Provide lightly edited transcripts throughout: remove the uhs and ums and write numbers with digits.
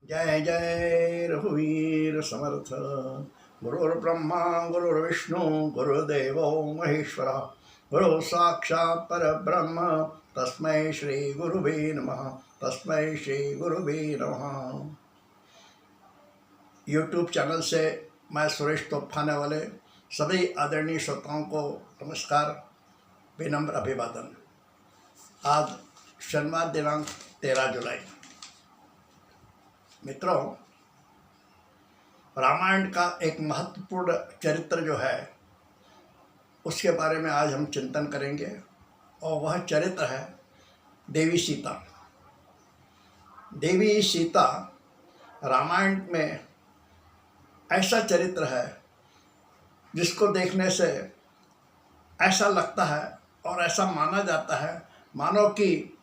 जय जय रघुवीर समर्थ। गुरुर्ब्रह्मा गुरुर्विष्णु गुरुदेवो महेश्वरा, गुरु साक्षात् परब्रह्म तस्मै श्री गुरुवे नमः। तस्मै श्री गुरुवे नमः। यूट्यूब चैनल से मैं सुरेश तोपखाने वाले सभी आदरणीय श्रोताओं को नमस्कार, विनम्र अभिवादन। आज शनिवार दिनांक 13 जुलाई। मित्रों, रामायण का एक महत्वपूर्ण चरित्र जो है उसके बारे में आज हम चिंतन करेंगे, और वह चरित्र है देवी सीता। देवी सीता रामायण में ऐसा चरित्र है जिसको देखने से ऐसा लगता है और ऐसा माना जाता है मानो कि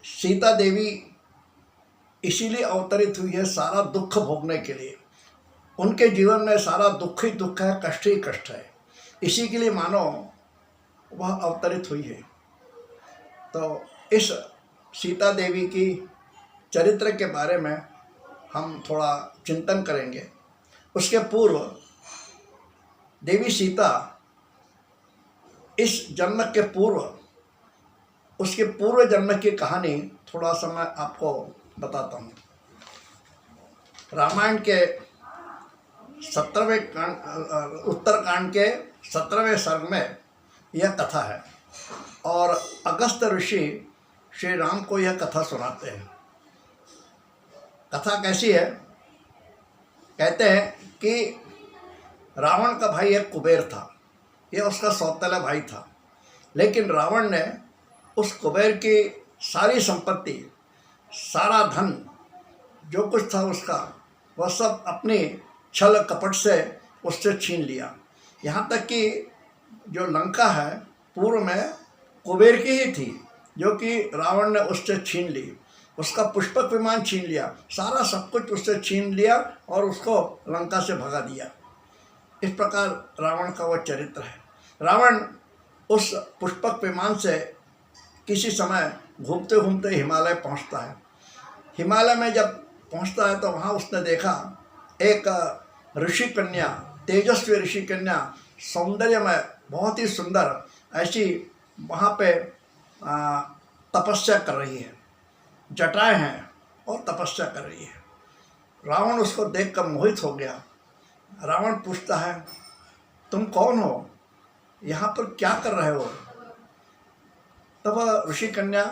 सीता देवी इसीलिए अवतरित हुई है सारा दुख भोगने के लिए। उनके जीवन में सारा दुख ही दुख है, कष्ट ही कष्ट है, इसी के लिए मानो वह अवतरित हुई है। तो इस सीता देवी की चरित्र के बारे में हम थोड़ा चिंतन करेंगे। उसके पूर्व देवी सीता इस जन्म के पूर्व, उसके पूर्व जन्म की कहानी थोड़ा सा मैं आपको बताता हूँ। रामायण के 17वें कांड, उत्तरकांड के 17वें सर्ग में यह कथा है, और अगस्त्य ऋषि श्री राम को यह कथा सुनाते हैं। कथा कैसी है? कहते हैं कि रावण का भाई एक कुबेर था, यह उसका सौतेला भाई था। लेकिन रावण ने उस कुबेर की सारी संपत्ति, सारा धन, जो कुछ था उसका, वह सब अपनी छल कपट से उससे छीन लिया। यहाँ तक कि जो लंका है पूर्व में कुबेर की ही थी, जो कि रावण ने उससे छीन ली। उसका पुष्पक विमान छीन लिया, सारा सब कुछ उससे छीन लिया और उसको लंका से भगा दिया। इस प्रकार रावण का वह चरित्र है। रावण उस पुष्पक विमान से किसी समय घूमते घूमते हिमालय पहुंचता है। हिमालय में जब पहुंचता है तो वहाँ उसने देखा एक ऋषि कन्या, तेजस्वी ऋषि कन्या, सौंदर्यमय, बहुत ही सुंदर, ऐसी वहाँ पे तपस्या कर रही है। जटाएं हैं और तपस्या कर रही है। रावण उसको देखकर मोहित हो गया। रावण पूछता है, तुम कौन हो, यहाँ पर क्या कर रहे हो? तब ऋषि कन्या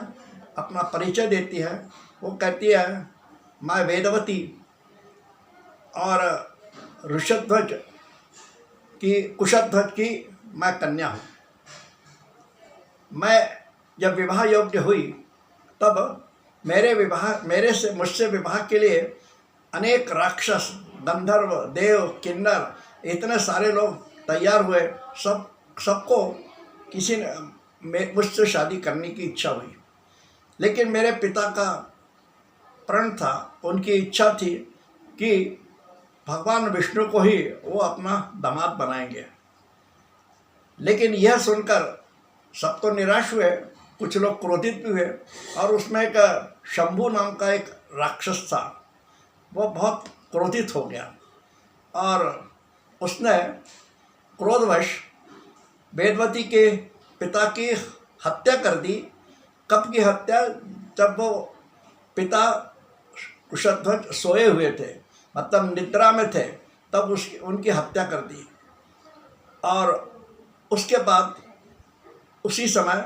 अपना परिचय देती है। वो कहती है, मैं वेदवती और ऋषध्वज की, कुशध्वज की मैं कन्या हूँ। मैं जब विवाह योग्य हुई तब मुझसे विवाह के लिए अनेक राक्षस, गंधर्व, देव, किन्नर, इतने सारे लोग तैयार हुए। सबको किसी ने मुझसे शादी करने की इच्छा हुई। लेकिन मेरे पिता का प्रण था, उनकी इच्छा थी कि भगवान विष्णु को ही वो अपना दामाद बनाएंगे। लेकिन यह सुनकर सब तो निराश हुए, कुछ लोग क्रोधित भी हुए। और उसमें एक शंभु नाम का एक राक्षस था, वो बहुत क्रोधित हो गया और उसने क्रोधवश वेदवती के पिता की हत्या कर दी। कब की हत्या? जब वो पिता कुशध्वज सोए हुए थे, मतलब निद्रा में थे, तब उनकी हत्या कर दी। और उसके बाद उसी समय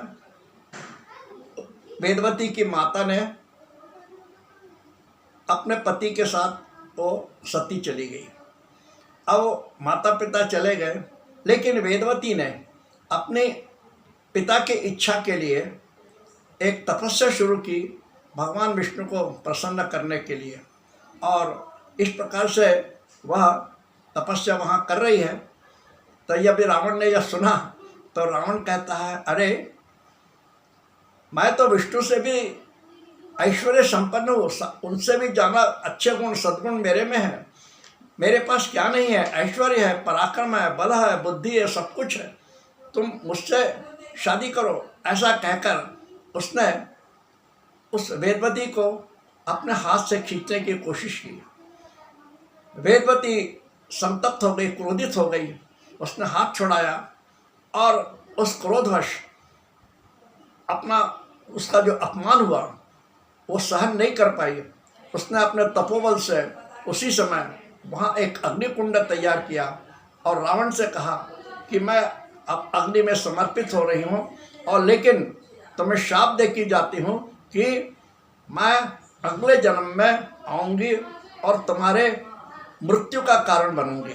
वेदवती की माता ने अपने पति के साथ वो सती चली गई। अब माता पिता चले गए, लेकिन वेदवती ने अपने पिता की इच्छा के लिए एक तपस्या शुरू की, भगवान विष्णु को प्रसन्न करने के लिए। और इस प्रकार से वह तपस्या वहाँ कर रही है। तो जब रावण ने यह सुना तो रावण कहता है, अरे मैं तो विष्णु से भी ऐश्वर्य संपन्न हूँ, उनसे भी ज़्यादा अच्छे गुण, सद्गुण मेरे में है। मेरे पास क्या नहीं है? ऐश्वर्य है, पराक्रम है, बल है, बुद्धि है, सब कुछ है। तुम मुझसे शादी करो। ऐसा कहकर उसने उस वेदवती को अपने हाथ से खींचने की कोशिश की। वेदवती संतप्त हो गई, क्रोधित हो गई। उसने हाथ छुड़ाया और उस क्रोधवश अपना उसका जो अपमान हुआ वो सहन नहीं कर पाई। उसने अपने तपोबल से उसी समय वहाँ एक अग्निकुंड तैयार किया और रावण से कहा कि मैं अब अग्नि में समर्पित हो रही हूँ, और लेकिन तुम्हें शाप दे की जाती हूँ कि मैं अगले जन्म में आऊँगी और तुम्हारे मृत्यु का कारण बनूंगी।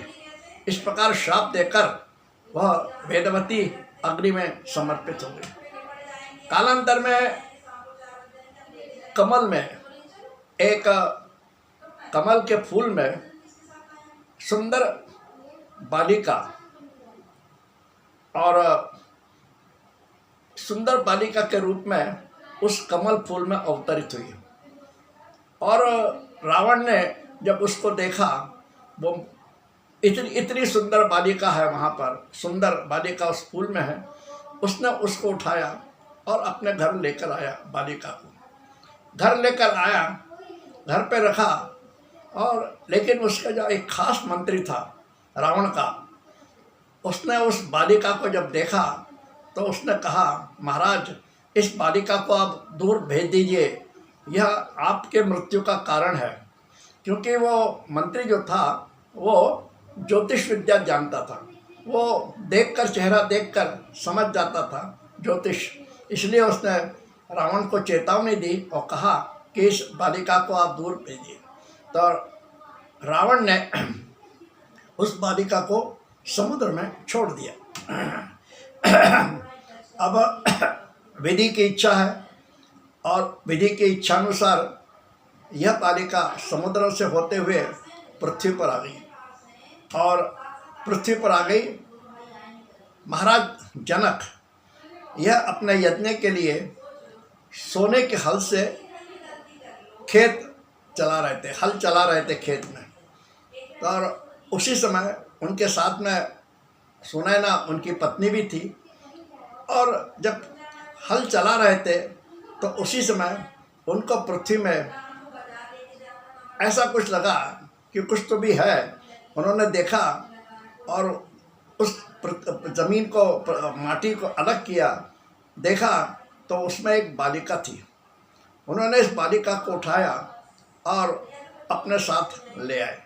इस प्रकार शाप देकर वह वेदवती अग्नि में समर्पित हो गई। कालांतर में कमल में, एक कमल के फूल में सुंदर बालिका और सुंदर बालिका के रूप में उस कमल फूल में अवतरित हुई। और रावण ने जब उसको देखा, वो इतनी सुंदर बालिका है, वहाँ पर सुंदर बालिका उस फूल में है, उसने उसको उठाया और अपने घर लेकर आया। बालिका को घर लेकर आया, घर पे रखा। और लेकिन उसका जो एक खास मंत्री था रावण का, उसने उस बालिका को जब देखा तो उसने कहा, महाराज इस बालिका को आप दूर भेज दीजिए, यह आपके मृत्यु का कारण है। क्योंकि वो मंत्री जो था वो ज्योतिष विद्या जानता था, वो देखकर, चेहरा देखकर समझ जाता था ज्योतिष। इसलिए उसने रावण को चेतावनी दी और कहा कि इस बालिका को आप दूर भेजिए। तो रावण ने उस बालिका को समुद्र में छोड़ दिया। अब विधि की इच्छा है और विधि की इच्छानुसार यह बालिका समुद्र से होते हुए पृथ्वी पर आ गई। और पृथ्वी पर आ गई, महाराज जनक यह अपने यज्ञ के लिए सोने के हल से खेत चला रहे थे, हल चला रहे थे खेत में। और उसी समय उनके साथ में सुनैना उनकी पत्नी भी थी। और जब हल चला रहे थे तो उसी समय उनको पृथ्वी में ऐसा कुछ लगा कि कुछ तो भी है। उन्होंने देखा और उस ज़मीन को, माटी को अलग किया, देखा तो उसमें एक बालिका थी। उन्होंने इस बालिका को उठाया और अपने साथ ले आए।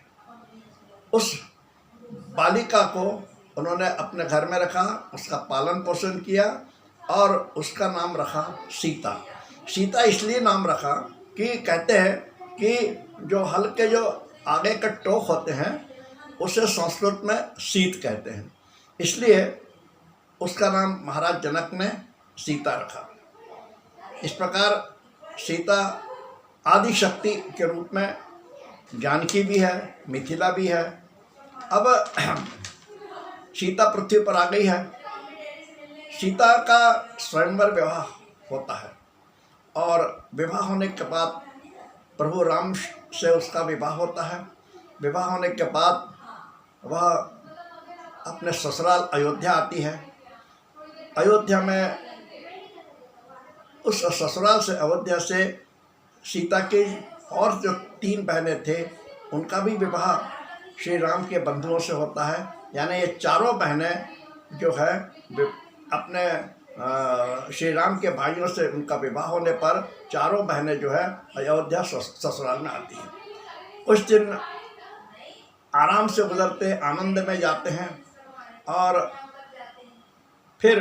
उस बालिका को उन्होंने अपने घर में रखा, उसका पालन पोषण किया और उसका नाम रखा सीता। सीता इसलिए नाम रखा कि कहते हैं कि जो हल के जो आगे के टोक होते हैं उसे संस्कृत में सीत कहते हैं, इसलिए उसका नाम महाराज जनक ने सीता रखा। इस प्रकार सीता आदि शक्ति के रूप में जानकी भी है, मिथिला भी है। अब सीता पृथ्वी पर आ गई है। सीता का स्वयंवर विवाह होता है और विवाह होने के बाद प्रभु राम से उसका विवाह होता है। विवाह होने के बाद वह अपने ससुराल अयोध्या आती है। अयोध्या में उस ससुराल से, अयोध्या से सीता के और जो 3 बहनें थे उनका भी विवाह श्री राम के बंधुओं से होता है। यानी ये चारों बहनें जो है अपने श्री राम के भाइयों से उनका विवाह होने पर चारों बहनें जो है अयोध्या ससुराल में आती हैं। कुछ दिन आराम से गुजरते, आनंद में जाते हैं और फिर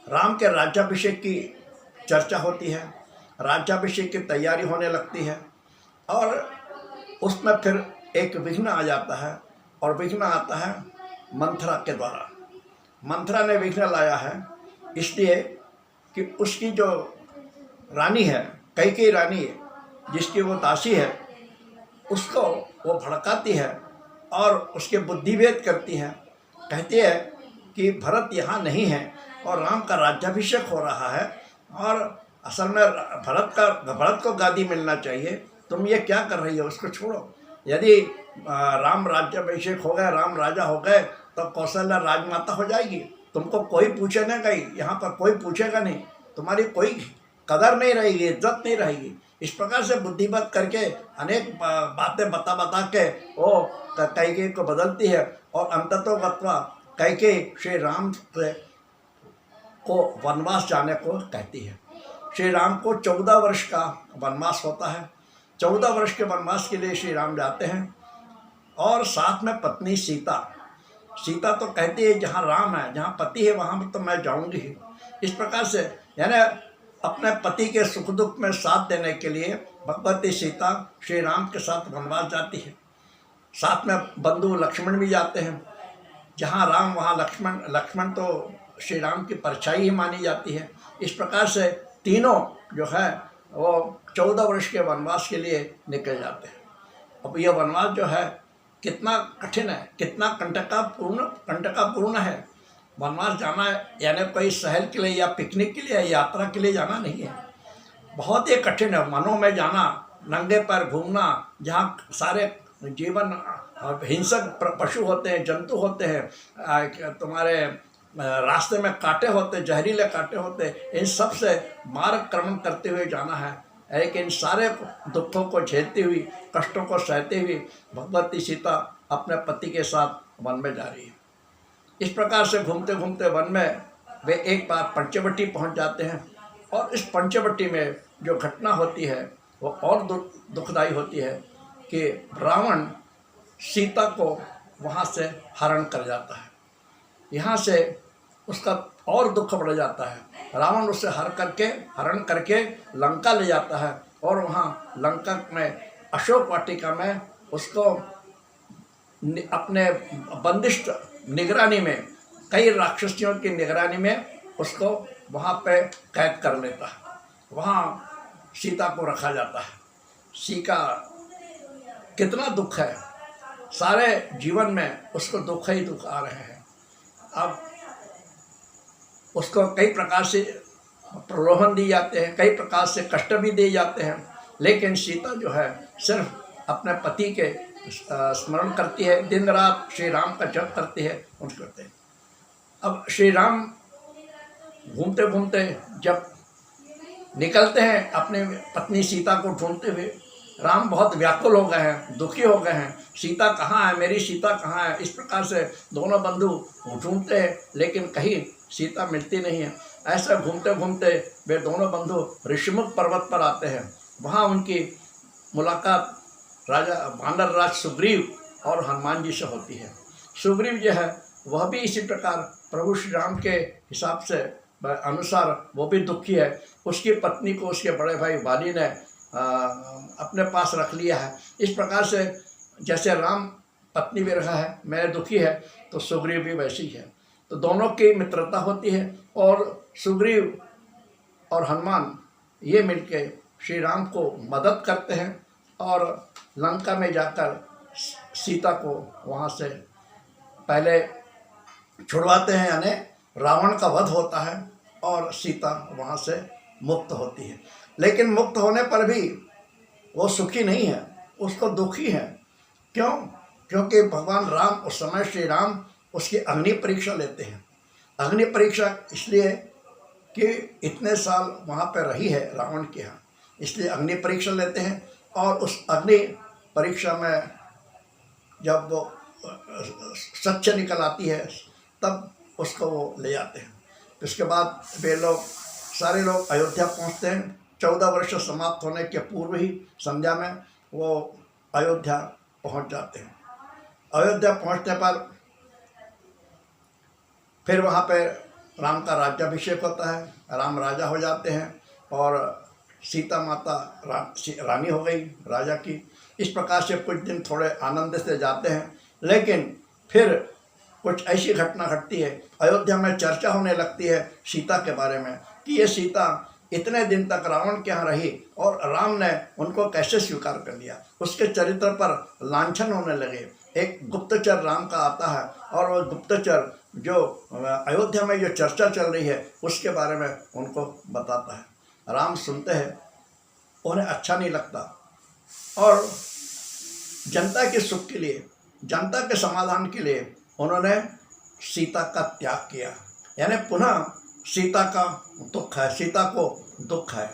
राम के राज्याभिषेक की चर्चा होती है। राज्याभिषेक की तैयारी होने लगती है और उसमें फिर एक विघ्न आ जाता है और विघ्न आता है मंथरा के द्वारा। मंथरा ने विघ्न लाया है इसलिए कि उसकी जो रानी है, कैकेयी रानी, जिसकी वो दासी है, उसको वो भड़काती है और उसके बुद्धिभेद करती है। कहती है कि भरत यहाँ नहीं है और राम का राज्याभिषेक हो रहा है और असल में भरत को गादी मिलना चाहिए, तुम ये क्या कर रही हो, उसको छोड़ो। यदि राम राज्याभिषेक हो गए, राम राजा हो गए तो कौशल्या राजमाता हो जाएगी, तुमको कोई पूछेगा नहीं, यहाँ पर कोई पूछेगा नहीं, तुम्हारी कोई कदर नहीं रहेगी, इज्जत नहीं रहेगी। इस प्रकार से बुद्धिमत करके अनेक बातें बता बता के वो कैकेयी को बदलती है और अंततोगत्वा कैकेयी श्री राम को वनवास जाने को कहती है। श्री राम को 14 वर्ष का वनवास होता है। 14 वर्ष के वनवास के लिए श्री राम जाते हैं और साथ में पत्नी सीता। सीता तो कहती है जहाँ राम है, जहाँ पति है, वहाँ तो मैं जाऊँगी ही। इस प्रकार से यानी अपने पति के सुख दुख में साथ देने के लिए भगवती सीता श्री राम के साथ वनवास जाती है। साथ में बंधु लक्ष्मण भी जाते हैं। जहाँ राम वहाँ लक्ष्मण। लक्ष्मण तो श्री राम की परछाई ही मानी जाती है। इस प्रकार से तीनों जो है वो 14 वर्ष के वनवास के लिए निकल जाते हैं। अब ये वनवास जो है कितना कठिन है, कितना कंटकापूर्ण है। वनवास जाना यानी कोई सहल के लिए या पिकनिक के लिए, यात्रा के लिए जाना नहीं है। बहुत ही कठिन है। वनों में जाना, नंगे पैर घूमना, जहाँ सारे जीवन हिंसक पशु होते हैं, जंतु होते हैं, तुम्हारे रास्ते में कांटे होते, जहरीले कांटे होते, इन सब से मार्ग क्रमण करते हुए जाना है। लेकिन सारे दुखों को झेलती हुई, कष्टों को सहते हुए भगवती सीता अपने पति के साथ वन में जा रही है। इस प्रकार से घूमते घूमते वन में वे एक बार पंचवटी पहुंच जाते हैं और इस पंचवटी में जो घटना होती है वो और दुखदाई होती है कि रावण सीता को वहाँ से हरण कर जाता है। यहाँ से उसका और दुख बढ़ जाता है। रावण उससे हरण करके लंका ले जाता है और वहाँ लंका में अशोक वाटिका में उसको अपने बंदिष्ट निगरानी में, कई राक्षसियों की निगरानी में उसको वहाँ पे कैद कर लेता है। वहाँ सीता को रखा जाता है। सीता कितना दुख है, सारे जीवन में उसको दुख ही दुख आ रहे हैं। अब उसको कई प्रकार से प्रलोभन दिए जाते हैं, कई प्रकार से कष्ट भी दिए जाते हैं, लेकिन सीता जो है सिर्फ अपने पति के स्मरण करती है, दिन रात श्री राम का जप करती है, उनको करते हैं। अब श्री राम घूमते घूमते जब निकलते हैं अपने पत्नी सीता को ढूंढते हुए, राम बहुत व्याकुल हो गए हैं, दुखी हो गए हैं। सीता कहाँ है, मेरी सीता कहाँ है? इस प्रकार से दोनों बंधु ढूंढते हैं, लेकिन कहीं सीता मिलती नहीं है। ऐसा घूमते घूमते वे दोनों बंधु ऋषिमुख पर्वत पर आते हैं। वहाँ उनकी मुलाकात राजा वानर राज सुग्रीव और हनुमान जी से होती है। सुग्रीव जो है वह भी इसी प्रकार प्रभु श्री राम के हिसाब से अनुसार वो भी दुखी है। उसकी पत्नी को उसके बड़े भाई वाली ने अपने पास रख लिया है। इस प्रकार से जैसे राम पत्नी भी रहा है, मैं दुखी है, तो सुग्रीव भी वैसी है। तो दोनों की मित्रता होती है और सुग्रीव और हनुमान ये मिलके श्री राम को मदद करते हैं और लंका में जाकर सीता को वहाँ से पहले छुड़वाते हैं, यानी रावण का वध होता है और सीता वहाँ से मुक्त होती है। लेकिन मुक्त होने पर भी वो सुखी नहीं है, उसको दुखी है। क्यों? क्योंकि भगवान राम उस समय श्री राम उसकी अग्नि परीक्षा लेते हैं। अग्नि परीक्षा इसलिए कि इतने साल वहाँ पर रही है रावण के यहाँ, इसलिए अग्नि परीक्षा लेते हैं। और उस अग्नि परीक्षा में जब वो सच्च निकल आती है तब उसको वो ले जाते हैं। इसके बाद वे लोग सारे लोग अयोध्या पहुँचते हैं। 14 वर्ष समाप्त होने के पूर्व ही संध्या में वो अयोध्या पहुँच जाते हैं। अयोध्या पहुँचने पर फिर वहाँ पे राम का राज्याभिषेक होता है, राम राजा हो जाते हैं और सीता माता रानी हो गई राजा की। इस प्रकार से कुछ दिन थोड़े आनंद से जाते हैं, लेकिन फिर कुछ ऐसी घटना घटती है, अयोध्या में चर्चा होने लगती है सीता के बारे में कि ये सीता इतने दिन तक रावण के यहाँ रही और राम ने उनको कैसे स्वीकार कर लिया। उसके चरित्र पर लांछन होने लगे। एक गुप्तचर राम का आता है और वो गुप्तचर जो अयोध्या में जो चर्चा चल रही है उसके बारे में उनको बताता है। राम सुनते हैं, उन्हें अच्छा नहीं लगता और जनता के सुख के लिए, जनता के समाधान के लिए उन्होंने सीता का त्याग किया। यानी पुनः सीता का दुख है, सीता को दुख है।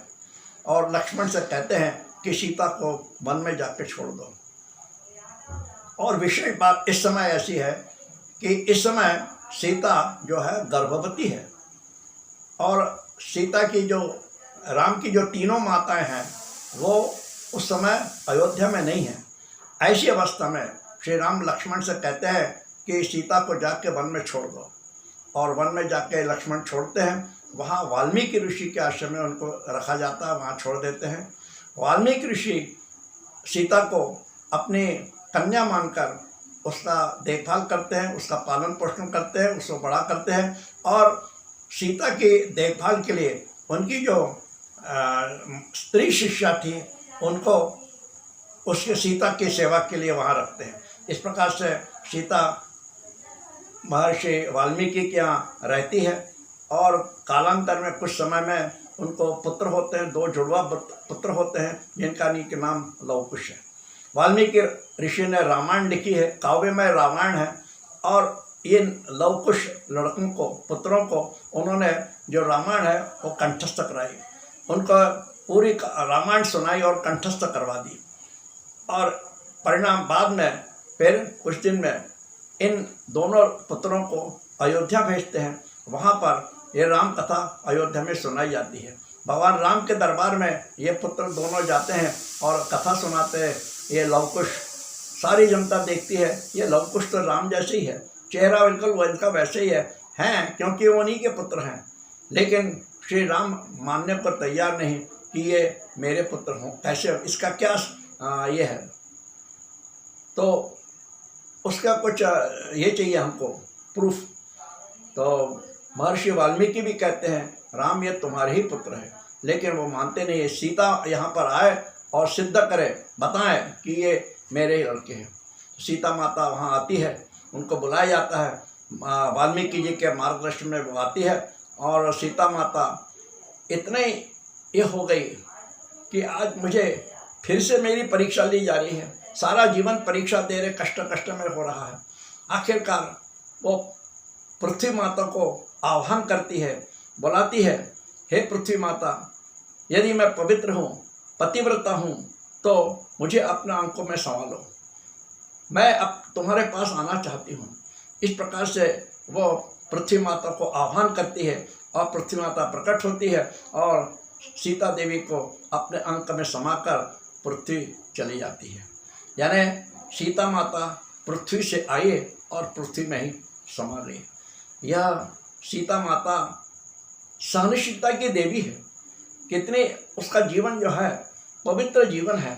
और लक्ष्मण से कहते हैं कि सीता को वन में जाके छोड़ दो। और विशेष बात इस समय ऐसी है कि इस समय सीता जो है गर्भवती है और सीता की जो राम की जो तीनों माताएं हैं वो उस समय अयोध्या में नहीं हैं। ऐसी अवस्था में श्री राम लक्ष्मण से कहते हैं कि सीता को जाके वन में छोड़ दो। और वन में जाके लक्ष्मण छोड़ते हैं। वहाँ वाल्मीकि ऋषि के आश्रम में उनको रखा जाता है, वहाँ छोड़ देते हैं। वाल्मीकि ऋषि सीता को अपनी कन्या मानकर उसका देखभाल करते हैं, उसका पालन पोषण करते हैं, उसको बड़ा करते हैं। और सीता की देखभाल के लिए उनकी जो स्त्री शिष्या थी उनको उसके सीता की सेवा के लिए वहाँ रखते हैं। इस प्रकार से सीता महर्षि वाल्मीकि के यहाँ रहती है और कालांतर में कुछ समय में उनको पुत्र होते हैं, 2 जुड़वा पुत्र होते हैं जिनका के नाम लवकुश है। वाल्मीकि ऋषि ने रामायण लिखी है, काव्यमय रामायण है। और इन लवकुश लड़कों को, पुत्रों को उन्होंने जो रामायण है वो कंठस्थ कराई, उनको पूरी रामायण सुनाई और कंठस्थ करवा दी। और परिणाम बाद में फिर कुछ दिन में इन दोनों पुत्रों को अयोध्या भेजते हैं। वहाँ पर ये राम कथा अयोध्या में सुनाई जाती है। भगवान राम के दरबार में ये पुत्र दोनों जाते हैं और कथा सुनाते हैं। ये लवकुश, सारी जनता देखती है ये लवकुश तो राम जैसे ही है, चेहरा बिल्कुल वो इनका वैसे ही है क्योंकि वो उन्हीं के पुत्र हैं। लेकिन श्री राम मानने पर तैयार नहीं कि ये मेरे पुत्र हों, कैसे, इसका क्या ये है। तो उसका कुछ ये चाहिए हमको प्रूफ। तो महर्षि वाल्मीकि भी कहते हैं राम ये तुम्हारे ही पुत्र है, लेकिन वो मानते नहीं है। सीता यहाँ पर आए और सिद्ध करे, बताएं कि ये मेरे ही लड़के हैं। सीता माता वहाँ आती है, उनको बुलाया जाता है, वाल्मीकि जी के मार्गदर्शन में वो आती है। और सीता माता इतने ये हो गई कि आज मुझे फिर से मेरी परीक्षा ली जा रही है, सारा जीवन परीक्षा दे रहे, कष्ट में हो रहा है। आखिरकार वो पृथ्वी माता को आह्वान करती है, बुलाती है, हे पृथ्वी माता, यदि मैं पवित्र हूँ, पतिव्रता हूँ, तो मुझे अपने आंखों में संभालो, मैं अब तुम्हारे पास आना चाहती हूँ। इस प्रकार से वो पृथ्वी माता को आह्वान करती है और पृथ्वी माता प्रकट होती है और सीता देवी को अपने अंक में समाकर पृथ्वी चली जाती है। यानी सीता माता पृथ्वी से आई और पृथ्वी में ही समा गई। यह सीता माता सहनशीलता की देवी है। कितने उसका जीवन जो है पवित्र जीवन है,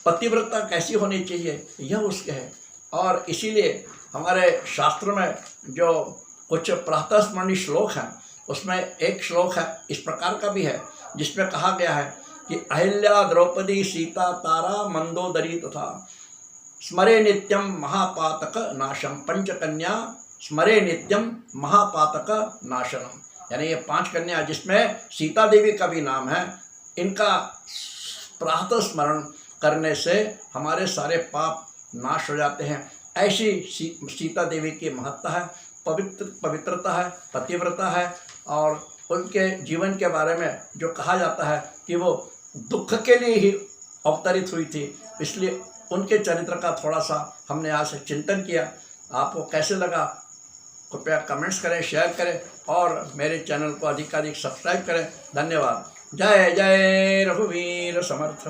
पतिव्रता कैसी होनी चाहिए यह उसके है। और इसीलिए हमारे शास्त्र में जो कुछ प्रातः स्मरणीय श्लोक हैं उसमें एक श्लोक है इस प्रकार का भी है जिसमें कहा गया है कि अहिल्या द्रौपदी सीता तारा मंदोदरी तथा स्मरे नित्यम महापातक नाशम, पंचकन्या स्मरे नित्यम महापातक नाशनम। यानी ये 5 कन्या जिसमें सीता देवी का भी नाम है, इनका प्रातः स्मरण करने से हमारे सारे पाप नाश हो जाते हैं। ऐसी सीता देवी की महत्ता है, पवित्रता है, पतिव्रता है। और उनके जीवन के बारे में जो कहा जाता है कि वो दुख के लिए ही अवतरित हुई थी, इसलिए उनके चरित्र का थोड़ा सा हमने आज से चिंतन किया। आपको कैसे लगा कृपया कमेंट्स करें, शेयर करें और मेरे चैनल को अधिकाधिक सब्सक्राइब करें। धन्यवाद। जय जय रघुवीर समर्थ।